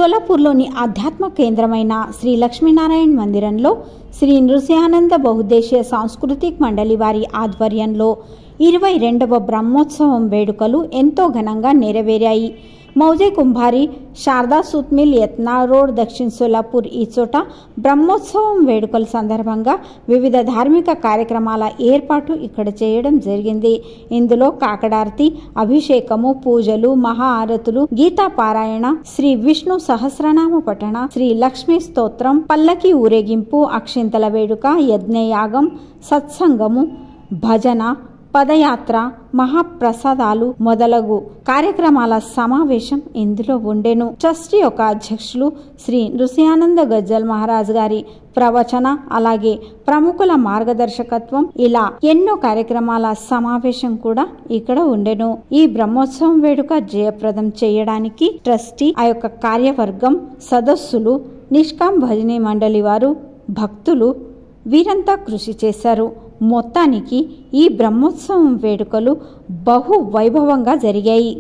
సోలాపూర్లోని ఆధ్యాత్మ కేంద్రమైన శ్రీ లక్ష్మీనారాయణ మందిరంలో శ్రీ నృసింహానంద బహుద్దేశీయ సాంస్కృతిక మండలి వారి ఆధ్వర్యంలో 22వ బ్రహ్మోత్సవం వేడుకలు ఎంతో ఘనంగా నెరవేరాయి. మౌజే కుంభారి శారదా సూత్ మిల్ యత్నా రోడ్ దక్షిణ సోలాపూర్ ఈ చోట బ్రహ్మోత్సవం వేడుకల సందర్భంగా వివిధ ధార్మిక కార్యక్రమాల ఏర్పాటు ఇక్కడ చేయడం జరిగింది. ఇందులో కాకడార్తి, అభిషేకము, పూజలు, మహా ఆరతులు, గీతా పారాయణ, శ్రీ విష్ణు సహస్రనామ పఠన, శ్రీ లక్ష్మీ స్తోత్రం, పల్లకి ఊరేగింపు, అక్షింతల వేడుక, యజ్ఞయాగం, సత్సంగము, భజన, పదయాత్ర, మహాప్రసాదాలు మొదలగు కార్యక్రమాల సమావేశం ఇందులో ఉండెను. ట్రస్ట్ యొక్క అధ్యక్షులు శ్రీ నృసింహానంద గజ్జల్ మహారాజ్ గారి ప్రవచన, అలాగే ప్రముఖుల మార్గదర్శకత్వం, ఇలా ఎన్నో కార్యక్రమాల సమావేశం కూడా ఇక్కడ ఉండెను. ఈ బ్రహ్మోత్సవం వేడుక జయప్రదం చేయడానికి ట్రస్టీ, ఆ యొక్క కార్యవర్గం, సదస్సులు, నిష్కాం భజనీ మండలి వారు, భక్తులు వీరంతా కృషి చేశారు. మొత్తానికి ఈ బ్రహ్మోత్సవం వేడుకలు బహు వైభవంగా జరిగాయి.